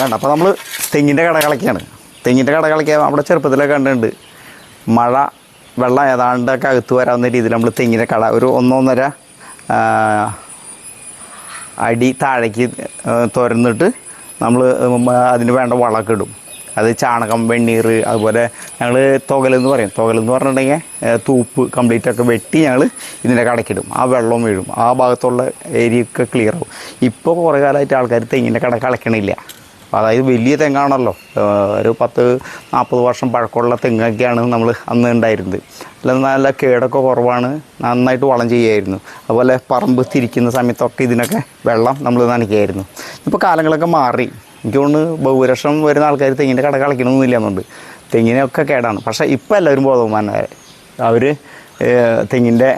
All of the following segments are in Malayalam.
വേണ്ട. അപ്പോൾ നമ്മൾ തെങ്ങിൻ്റെ കടകളൊക്കെയാണ്. തെങ്ങിൻ്റെ കടകളൊക്കെ നമ്മുടെ ചെറുപ്പത്തിലൊക്കെ കണ്ടിട്ടുണ്ട്. മഴ വെള്ളം ഏതാണ്ടൊക്കെ അകത്ത് വരാവുന്ന രീതിയിൽ നമ്മൾ തെങ്ങിൻ്റെ കട ഒരു 1-1.5 അടി താഴേക്ക് തുരന്നിട്ട് നമ്മൾ അതിന് വേണ്ട വളമൊക്കെ ഇടും. അത് ചാണകം, വെണ്ണീർ, അതുപോലെ ഞങ്ങൾ തുകലെന്ന് പറയും. തുകലെന്ന് പറഞ്ഞിട്ടുണ്ടെങ്കിൽ തൂപ്പ് കംപ്ലീറ്റൊക്കെ വെട്ടി ഞങ്ങൾ ഇതിൻ്റെ കടക്കിടും. ആ വെള്ളം വീഴും, ആ ഭാഗത്തുള്ള ഏരിയയൊക്കെ ക്ലിയർ ആവും. ഇപ്പോൾ കുറേ കാലമായിട്ട് ആൾക്കാർ തെങ്ങിൻ്റെ കട കളക്കണില്ല. അതായത് വലിയ തെങ്ങാണല്ലോ, ഒരു 10-40 വർഷം പഴക്കമുള്ള തെങ്ങൊക്കെയാണ് നമ്മൾ അന്ന് ഉണ്ടായിരുന്നത്. അല്ല നല്ല കേടൊക്കെ കുറവാണ്, നന്നായിട്ട് വളം ചെയ്യുമായിരുന്നു. അതുപോലെ പറമ്പ് തിരിക്കുന്ന സമയത്തൊക്കെ ഇതിനൊക്കെ വെള്ളം നമ്മൾ നനയ്ക്കുമായിരുന്നു. ഇപ്പോൾ കാലങ്ങളൊക്കെ മാറി. എനിക്ക് തോന്നുന്നു ബഹുലക്ഷം വരുന്ന ആൾക്കാർ തെങ്ങിൻ്റെ കട കളിക്കണമെന്നില്ല എന്നുണ്ട്. തെങ്ങിനൊക്കെ കേടാണ്. പക്ഷേ ഇപ്പോൾ എല്ലാവരും ബോധവാന്മാർ. അവർ തെങ്ങിൻ്റെ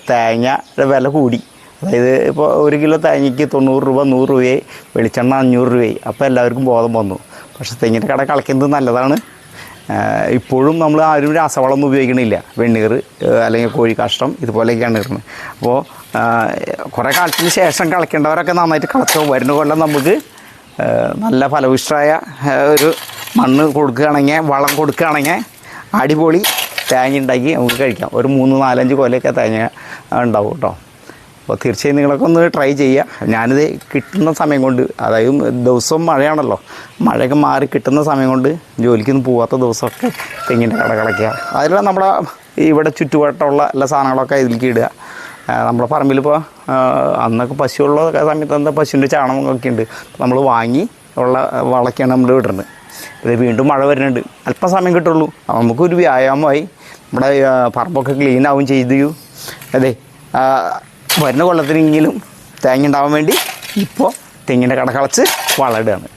തേങ്ങയുടെ വില കൂടി. അതായത് ഇപ്പോൾ 1 കിലോ തേങ്ങയ്ക്ക് 90 രൂപ, 100 രൂപയായി. വെളിച്ചെണ്ണ 500 രൂപയായി. അപ്പോൾ എല്ലാവർക്കും ബോധം വന്നു. പക്ഷേ തെങ്ങിൻ്റെ കട കളിക്കുന്നത് നല്ലതാണ്. ഇപ്പോഴും നമ്മൾ ആരും രാസവളമൊന്നും ഉപയോഗിക്കണില്ല. വെണ്ണീർ അല്ലെങ്കിൽ കോഴിക്കാഷ്ടം ഇതുപോലെയൊക്കെയാണ് ഇടുന്നത്. അപ്പോൾ കുറേ കാലത്തിന് ശേഷം കളിക്കേണ്ടവരൊക്കെ നന്നായിട്ട് കളിച്ചോ. വരുന്ന കൊല്ലം നമുക്ക് നല്ല ഫലഭൂയിഷ്ഠമായ ഒരു മണ്ണ് കൊടുക്കുകയാണെങ്കിൽ, വളം കൊടുക്കുകയാണെങ്കിൽ അടിപൊളി തേങ്ങ ഉണ്ടാക്കി നമുക്ക് കഴിക്കാം. ഒരു 3-4-5 കൊലയൊക്കെ തേങ്ങ ഉണ്ടാവും കേട്ടോ. അപ്പോൾ തീർച്ചയായും നിങ്ങളൊക്കെ ഒന്ന് ട്രൈ ചെയ്യുക. ഞാനിത് കിട്ടുന്ന സമയം കൊണ്ട്, അതായത് ദിവസവും മഴയാണല്ലോ, മഴയൊക്കെ മാറി കിട്ടുന്ന സമയം കൊണ്ട് ജോലിക്കൊന്നും പോകാത്ത ദിവസമൊക്കെ തെങ്ങിൻ്റെ കട കളയ്ക്കുക. അതിലുള്ള നമ്മുടെ ഇവിടെ ചുറ്റുവട്ടമുള്ള എല്ലാ സാധനങ്ങളൊക്കെ ഇതിലേക്ക് ഇടുക. നമ്മുടെ പറമ്പിലിപ്പോൾ അന്നൊക്കെ പശുവുള്ള സമയത്ത് എന്താ പശുവിൻ്റെ ചാണകമൊക്കെ ഉണ്ട്. നമ്മൾ വാങ്ങി ഉള്ള വളയ്ക്കാണ് നമ്മൾ ഇടുന്നത്. ഇത് വീണ്ടും മഴ വരുന്നുണ്ട്, അല്പം സമയം കിട്ടുള്ളൂ. നമുക്കൊരു വ്യായാമമായി, നമ്മുടെ പറമ്പൊക്കെ ക്ലീൻ ആവും ചെയ്തു. അതെ, വരുന്ന കൊല്ലത്തിനെങ്കിലും തേങ്ങ ഉണ്ടാവാൻ വേണ്ടി ഇപ്പോൾ തെങ്ങിൻ്റെ കട കളച്ച് വളമിടുകയാണ്.